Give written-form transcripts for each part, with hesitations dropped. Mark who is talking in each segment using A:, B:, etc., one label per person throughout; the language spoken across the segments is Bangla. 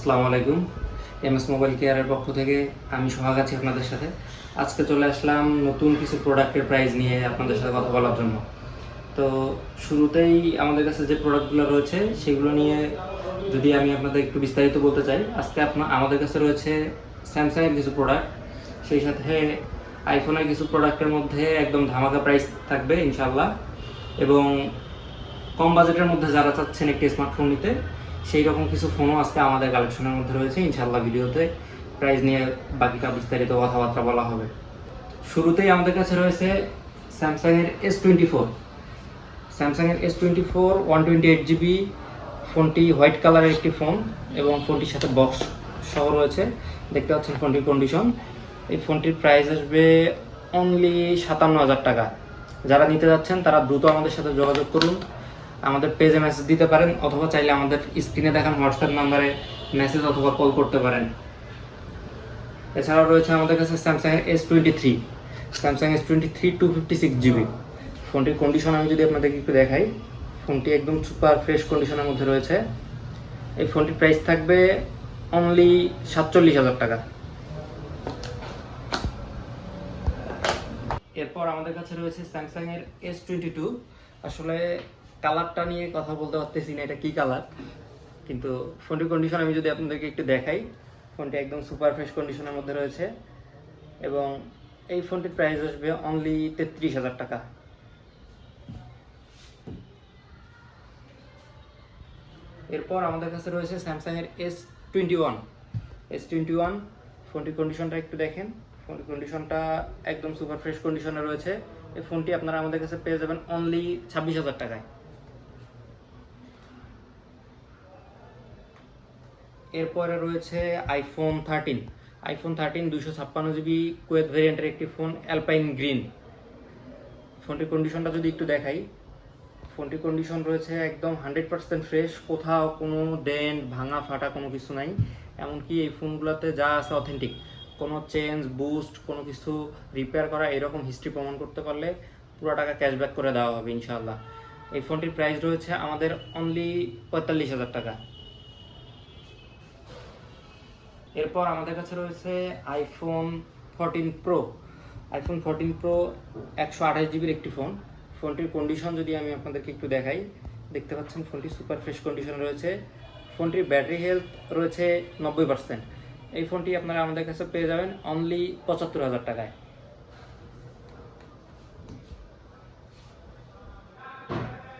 A: আসসালামু আলাইকুম। এমএস মোবাইল কেয়ারের পক্ষ থেকে আমি সোহাগ আছি আপনাদের সাথে। আজকে চলে আসলাম নতুন কিছু প্রোডাক্টের প্রাইস নিয়ে আপনাদের সাথে কথা বলার জন্য। তো শুরুতেই আমাদের কাছে যে প্রোডাক্টগুলো রয়েছে সেগুলো নিয়ে যদি আমি আপনাদের একটু বিস্তারিত বলতে চাই, আজকে আমাদের কাছে রয়েছে স্যামসাংয়ের কিছু প্রোডাক্ট, সেই সাথে আইফোনের কিছু প্রোডাক্টের মধ্যে একদম ধামাকা প্রাইস থাকবে ইনশাআল্লাহ। এবং কম বাজেটের মধ্যে যারা চাচ্ছেন একটি স্মার্টফোন নিতে, সেই রকম কিছু ফোনও আজকে আমাদের কালেকশনের মধ্যে রয়েছে ইনশাআল্লাহ। ভিডিওতে প্রাইস নিয়ে বাকিটা বিস্তারিত কথাবার্তা বলা হবে। শুরুতেই আমাদের কাছে রয়েছে স্যামসাংয়ের S24। স্যামসাংয়ের S24 128GB ফোনটি হোয়াইট কালারের একটি ফোন এবং ফোনটির সাথে বক্স সহ রয়েছে। দেখতে পাচ্ছেন ফোনটির কন্ডিশন। এই ফোনটির প্রাইস আসবে অনলি 57,000 টাকা। যারা নিতে যাচ্ছেন তারা দ্রুত আমাদের সাথে যোগাযোগ করুন। আমাদের পেজে মেসেজ দিতে পারেন অথবা চাইলে আমাদের স্ক্রিনে দেখান হোয়াটসঅ্যাপ নাম্বারে মেসেজ অথবা কল করতে পারেন। এছাড়াও রয়েছে আমাদের কাছে স্যামসাংয়ের S23। Samsung S23 256GB। ফোনটির কন্ডিশন আমি যদি আপনাদেরকে একটু দেখাই, ফোনটি একদম সুপার ফ্রেশ কন্ডিশনের মধ্যে রয়েছে। এই ফোনটির প্রাইস থাকবে অনলি 47,000 টাকা। এরপর আমাদের কাছে রয়েছে স্যামসাংয়ের S22। আসলে কালারটা নিয়ে কথা বলতে পারতেছি না, এটা কি কালার, কিন্তু ফোনটির কন্ডিশন আমি যদি আপনাদেরকে একটু দেখাই, ফোনটি একদম সুপার ফ্রেশ কন্ডিশনের মধ্যে রয়েছে এবং এই ফোনটির প্রাইস আসবে অনলি 33,000 টাকা। এরপর আমাদের কাছে রয়েছে স্যামসাংয়ের S21। ফোনটির কন্ডিশনটা একটু দেখেন, ফোনটির কন্ডিশনটা একদম সুপার ফ্রেশ কন্ডিশনে রয়েছে। এই ফোনটি আপনারা আমাদের কাছে পেয়ে যাবেন অনলি 26,000 টাকায়। এরপরে রয়েছে আইফোন 13 256GB কুয়েত ভেরিয়েন্টের একটি ফোন, অ্যালপাইন গ্রিন। ফোনটির কন্ডিশনটা যদি একটু দেখাই, ফোনটির কন্ডিশন রয়েছে একদম 100% ফ্রেশ, কোথাও কোনো ডেন্ট ভাঙা ফাটা কোনো কিছু নাই। এমনকি এই ফোনগুলোতে যা আছে অথেন্টিক, কোনো চেঞ্জ বুস্ট কোনো কিছু রিপেয়ার করা এরকম হিস্ট্রি প্রমাণ করতে পারলে পুরো টাকা ক্যাশব্যাক করে দেওয়া হবে ইনশাআল্লাহ। এই ফোনটির প্রাইস রয়েছে আমাদের অনলি 45,000 টাকা। এরপর আমাদের কাছে রয়েছে আইফোন 14 প্রো 128GB একটি ফোন। ফোনটির কন্ডিশন যদি আমি আপনাদেরকে একটু দেখাই, দেখতে পাচ্ছেন ফোনটি সুপার ফ্রেশ কন্ডিশনে রয়েছে। ফোনটির ব্যাটারি হেলথ রয়েছে 90%। এই ফোনটি আপনারা আমাদের কাছে পেয়ে যাবেন অনলি 75,000 টাকায়।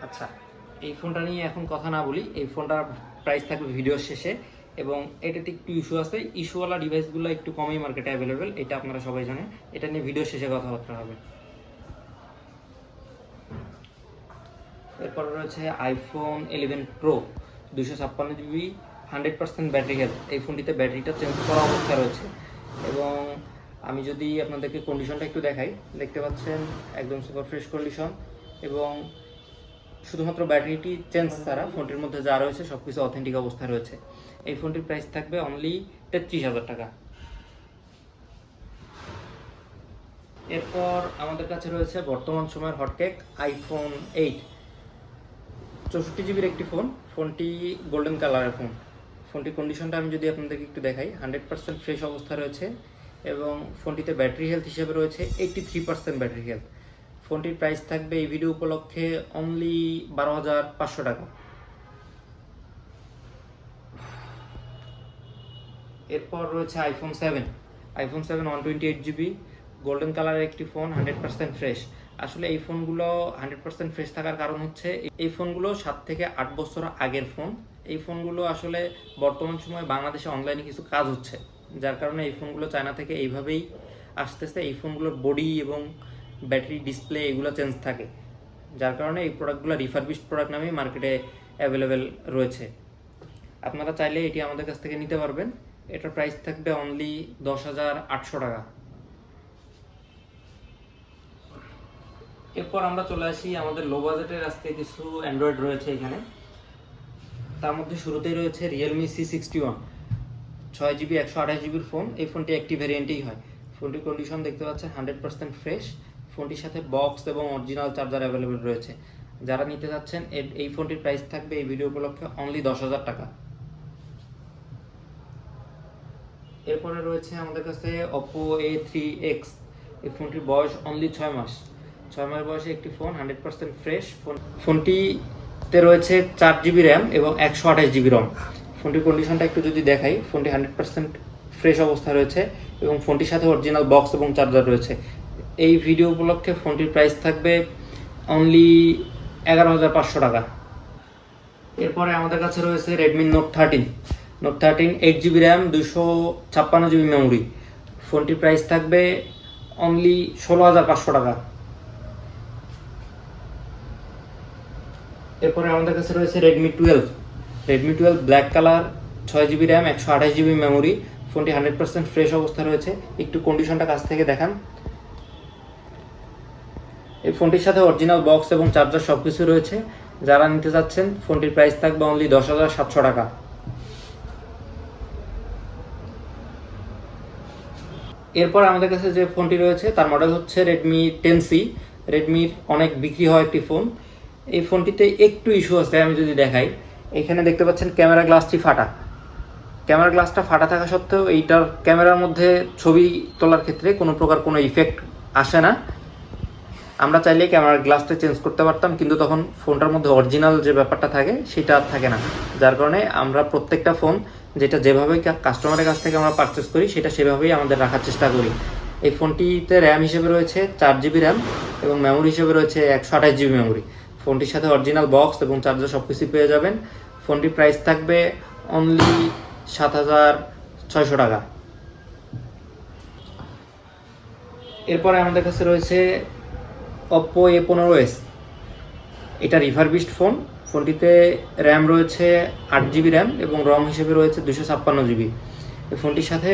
A: আচ্ছা, এই ফোনটা নিয়ে এখন কথা না বলি, এই ফোনটার প্রাইস থাকবে ভিডিওর শেষে। এবং এটাতে একটু ইস্যু আছে, ইস্যুওয়ালা ডিভাইসগুলো একটু কমই মার্কেটে অ্যাভেলেবেল, এটা আপনারা সবাই জানেন। এটা নিয়ে ভিডিওর শেষে কথাবার্তা হবে। এরপর রয়েছে iPhone 11 pro 256GB 100% battery health. এই ফোনটিতে ব্যাটারিটা চেঞ্জ করা অবস্থা রয়েছে এবং আমি যদি আপনাদেরকে কন্ডিশনটা একটু দেখাই, দেখতে পাচ্ছেন একদম সুপার ফ্রেশ কন্ডিশন এবং শুধুমাত্র ব্যাটারিটি চেঞ্জ ছাড়া ফোনটির মধ্যে যা রয়েছে সব কিছু অথেন্টিক অবস্থায় রয়েছে। এই ফোনটির প্রাইস থাকবে অনলি 33,000 টাকা। এরপর আমাদের কাছে রয়েছে বর্তমান সময়ের হটকেক আইফোন 8 64GB একটি ফোন। ফোনটি গোল্ডেন কালারের ফোন। ফোনটির কন্ডিশনটা আমি যদি আপনাদেরকে একটু দেখাই, 100% ফ্রেশ অবস্থা রয়েছে এবং ফোনটিতে ব্যাটারি হেলথ হিসেবে রয়েছে 83% ব্যাটারি হেলথ। ফোনটির প্রাইস থাকবে এই ভিডিও উপলক্ষে অনলি 12,500 টাকা। এরপর রয়েছে আইফোন 7 128GB গোল্ডেন কালারের একটি ফোন, 100% ফ্রেশ। আসলে এই ফোনগুলো 100% ফ্রেশ থাকার কারণ হচ্ছে এই ফোনগুলো 7 থেকে 8 বছর আগের ফোন। এই ফোনগুলো আসলে বর্তমান সময়ে বাংলাদেশে অনলাইনে কিছু কাজ হচ্ছে, যার কারণে এই ফোনগুলো চায়না থেকে এইভাবেই আসতেছে। এই ফোনগুলোর বডি এবং ব্যাটারি ডিসপ্লে এগুলো চেঞ্জ থাকে, যার কারণে এই প্রোডাক্টগুলো রিফারবিশড প্রোডাক্ট নামেই মার্কেটে অ্যাভেলেবেল রয়েছে। আপনারা চাইলে এটি আমাদের কাছ থেকে নিতে পারবেন। এটার প্রাইস থাকবে অনলি 10,800 টাকা। এরপর আমরা চলে আসি আমাদের লো বাজেটের আজকে কিছু অ্যান্ড্রয়েড রয়েছে এখানে। তার মধ্যে শুরুতেই রয়েছে রিয়েলমি C61 6GB 128GBর ফোন। এই ফোনটি একটি ভ্যারিয়েন্টেই হয়। ফোনটির কন্ডিশন দেখতে পাচ্ছেন 100% ফ্রেশ। ফোনটির সাথে বক্স এবং অরিজিনাল চার্জার অ্যাভেলেবেল রয়েছে। যারা নিতে যাচ্ছেন এই ফোনটির প্রাইস থাকবে এই ভিডিও উপলক্ষে অনলি 10,000 টাকা। এরপরে রয়েছে আমাদের কাছে Oppo A3X। এই ফোনটির বয়স অনলি 6 মাস। 6 মাস বয়সে একটি ফোন, 100% ফ্রেশ ফোনটিতে রয়েছে 4GB র্যাম এবং 128GB রম। ফোনটির কন্ডিশনটা একটু যদি দেখাই, ফোনটি 100% ফ্রেশ অবস্থায় রয়েছে এবং ফোনটির সাথে অরিজিনাল বক্স এবং চার্জার রয়েছে। এই ভিডিও উপলক্ষে ফোনটির প্রাইস থাকবে অনলি 11,500 টাকা। এরপরে আমাদের কাছে রয়েছে Redmi Note 13। Note 13 8GB RAM, 256GB memory. ফোনটির প্রাইস থাকবে অনলি 16,500 টাকা। এরপরে আমাদের কাছে রয়েছে Redmi 12। Redmi 12 black colour, 6GB RAM, 128GB memory. ফোনটি 100% ফ্রেশ অবস্থায় রয়েছে। একটু কন্ডিশনটা কাছ থেকে দেখান। এই ফোনটির সাথে অরিজিনাল বক্স এবং চার্জার সবকিছু রয়েছে। যারা নিতে যাচ্ছেন ফোনটির প্রাইস থাকবে অনলি 10,700 টাকা। এরপর আমাদের কাছে যে ফোনটি রয়েছে তার মডেল হচ্ছে Redmi 10C। রেডমির অনেক বিক্রি হয় একটি ফোন। এই ফোনটিতে একটু ইস্যু আছে, আমি যদি দেখাই, এখানে দেখতে পাচ্ছেন ক্যামেরা গ্লাসটি ফাটা। ক্যামেরা গ্লাসটা ফাটা থাকা সত্ত্বেও এইটার ক্যামেরার মধ্যে ছবি তোলার ক্ষেত্রে কোনো প্রকার কোনো ইফেক্ট আসে না। আমরা চাইলে ক্যামেরার গ্লাসটা চেঞ্জ করতে পারতাম, কিন্তু তখন ফোনটার মধ্যে অরিজিনাল যে ব্যাপারটা থাকে সেটা আর থাকে না। যার কারণে আমরা প্রত্যেকটা ফোন যেটা যেভাবে কাস্টমারের কাছ থেকে আমরা পারচেস করি সেটা সেভাবেই আমাদের রাখার চেষ্টা করি। এই ফোনটিতে র্যাম হিসেবে রয়েছে 4GB র্যাম এবং মেমোরি হিসেবে রয়েছে 128GB মেমোরি। ফোনটির সাথে অরিজিনাল বক্স এবং চার্জার সব কিছু পেয়ে যাবেন। ফোনটির প্রাইস থাকবে অনলি 7,600 টাকা। এরপরে আমাদের কাছে রয়েছে Oppo A15s। এটা রিফারবিশড ফোন। ফোনটিতে র্যাম রয়েছে 8GB র্যাম এবং রম হিসেবে রয়েছে 256GB। এই ফোনটির সাথে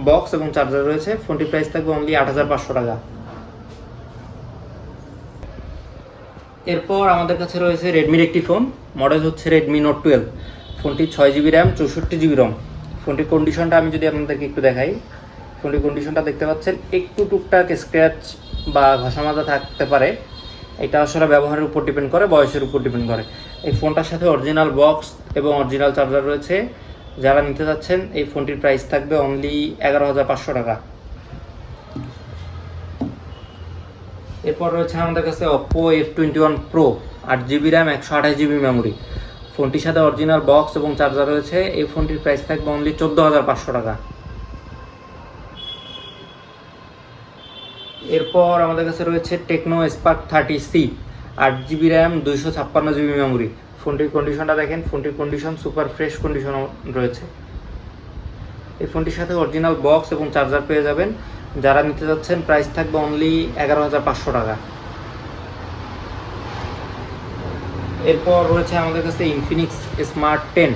A: বক্স এবং চার্জার রয়েছে। ফোনটির প্রাইস থাকবে অনলি 8,500 টাকা। এরপর আমাদের কাছে রয়েছে রেডমির একটি ফোন, মডেল হচ্ছে Redmi Note 12। ফোনটি 6GB র্যাম, 64GB রম। ফোনটির কন্ডিশনটা আমি যদি আপনাদেরকে একটু দেখাই, ফোনটির কন্ডিশনটা দেখতে পাচ্ছেন, একটু টুকটাক স্ক্র্যাচ বা ঘষা মাজা থাকতে পারে। এটা আসলে ব্যবহারের উপর ডিপেন্ড করে, বয়সের উপর ডিপেন্ড করে। এই ফোনটার সাথে অরিজিনাল বক্স এবং অরিজিনাল চার্জার রয়েছে। যারা নিতে যাচ্ছেন এই ফোনটির প্রাইস থাকবে অনলি 11,500 টাকা। এরপর রয়েছে আমাদের কাছে Oppo F21 Pro, 8GB RAM, 128GB memory. ফোনটির সাথে অরিজিনাল বক্স এবং চার্জার রয়েছে। এই ফোনটির প্রাইস থাকবে অনলি 14,500 টাকা। এরপর আমাদের কাছে রয়েছে Tecno Spark 30C, 8GB RAM, 256GB memory. ফোনটির কন্ডিশনটা দেখেন, ফোনটির কন্ডিশন সুপার ফ্রেশ কন্ডিশন রয়েছে। এই ফোনটির সাথে অরিজিনাল বক্স এবং চার্জার পেয়ে যাবেন। যারা নিতে যাচ্ছেন প্রাইস থাকবে অনলি 11,500 টাকা। এরপর রয়েছে আমাদের কাছে Infinix Smart 10।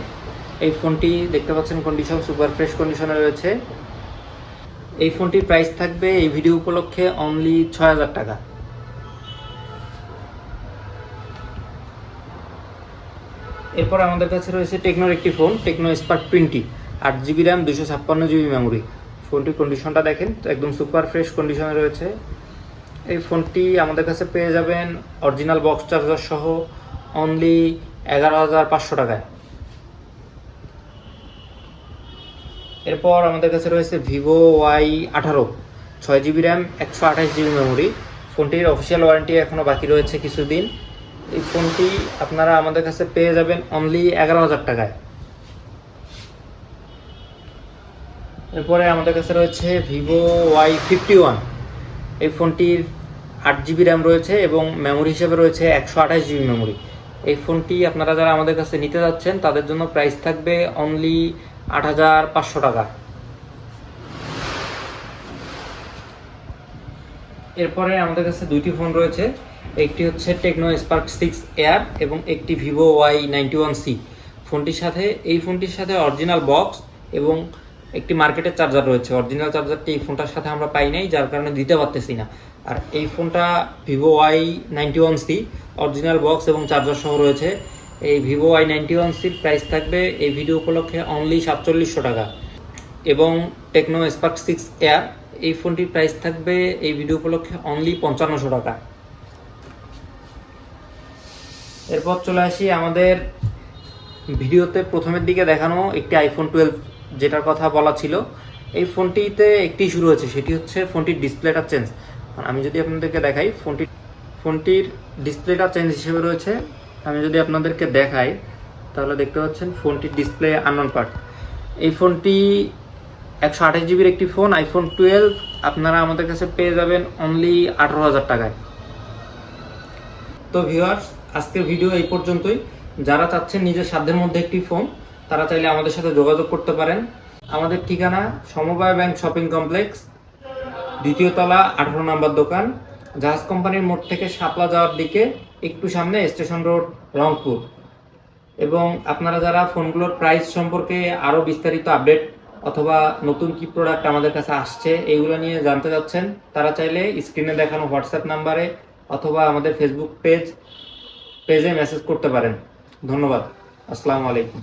A: এই ফোনটি দেখতে পাচ্ছেন কন্ডিশন সুপার ফ্রেশ কন্ডিশনে রয়েছে। এই ফোনটির প্রাইস থাকবে এই ভিডিও উপলক্ষে অনলি 6,000 টাকা। এরপর আমাদের কাছে রয়েছে টেকনোর একটি phone, Tecno Spark 20, 8GB RAM, 256GB memory. ফোনটির কন্ডিশনটা দেখেন, একদম সুপার ফ্রেশ কন্ডিশনে রয়েছে। এই ফোনটি আমাদের কাছে পেয়ে যাবেন অরিজিনাল বক্স চার্জার সহ অনলি 11,500 টাকায়। এরপর আমাদের কাছে রয়েছে Vivo Y18, 6GB RAM, 128GB memory. ফোনটির অফিসিয়াল ওয়ারেন্টি এখনও বাকি রয়েছে কিছুদিন। এই ফোনটি আপনারা আমাদের কাছে পেয়ে যাবেন অনলি 11,000 টাকায়। এরপরে আমাদের কাছে রয়েছে Vivo Y51। এই ফোনটির 8GB র্যাম রয়েছে এবং মেমোরি হিসেবে রয়েছে 128GB মেমোরি। এই ফোনটি আপনারা যারা আমাদের কাছে নিতে যাচ্ছেন তাদের জন্য প্রাইস থাকবে অনলি 8,500 টাকা। এরপরে আমাদের কাছে দুইটি ফোন রয়েছে, একটি হচ্ছে Tecno Spark 6 Air এবং একটি Vivo Y91C। এই ফোনটির সাথে অরিজিনাল বক্স এবং একটি মার্কেটের চার্জার রয়েছে। অরিজিনাল চার্জারটি এই ফোনটার সাথে আমরা পাই নাই, যার কারণে দিতে পারতেছি না। আর এই ফোনটা Vivo Y91C, অরিজিনাল বক্স এবং চার্জার সহ রয়েছে। এই Vivo Y91Cর প্রাইস থাকবে এই ভিডিও উপলক্ষে অনলি 4700 টাকা। এবং Tecno Spark 6 Air, এই ফোনটির প্রাইস থাকবে এই ভিডিও উপলক্ষে অনলি 5500 টাকা। এরপর চলে আসি আমাদের ভিডিওতে প্রথমের দিকে দেখানো একটি iPhone 12 যেটার কথা বলা ছিল। এই ফোনটিতে একটি শুরু হচ্ছে, সেটি হচ্ছে ফোনটির ডিসপ্লেটা চেঞ্জ। আমি যদি আপনাদেরকে দেখাই, ফোনটির ডিসপ্লেটা চেঞ্জ হিসেবে রয়েছে। আমি যদি আপনাদেরকে দেখাই তাহলে দেখতে পাচ্ছেন ফোনটির ডিসপ্লে আননোন পার্ট। এই ফোনটি 128 জিবির একটি ফোন, আইফোন 12। আপনারা আমাদের কাছে পেয়ে যাবেন অনলি 18,000 টাকায়। তো ভিউয়ার্স, আজকের ভিডিও এই পর্যন্তই। যারা চাচ্ছেন নিজের সাধ্যের মধ্যে একটি ফোন, তারা চাইলে আমাদের সাথে যোগাযোগ করতে পারেন। আমাদের ঠিকানা সমবায় ব্যাংক শপিং কমপ্লেক্স, 2য় তলা, 18 নম্বর দোকান, জাহাজ কোম্পানির মোড় থেকে শাপলা যাওয়ার দিকে একটু সামনে, স্টেশন রোড, রংপুর। এবং আপনারা যারা ফোনগুলোর প্রাইস সম্পর্কে আরও বিস্তারিত আপডেট অথবা নতুন কি প্রোডাক্ট আমাদের কাছে আসছে এইগুলো নিয়ে জানতে চাচ্ছেন, তারা চাইলে স্ক্রিনে দেখানো হোয়াটসঅ্যাপ নাম্বারে অথবা আমাদের ফেসবুক পেজে মেসেজ করতে পারেন। ধন্যবাদ। আসসালামু আলাইকুম।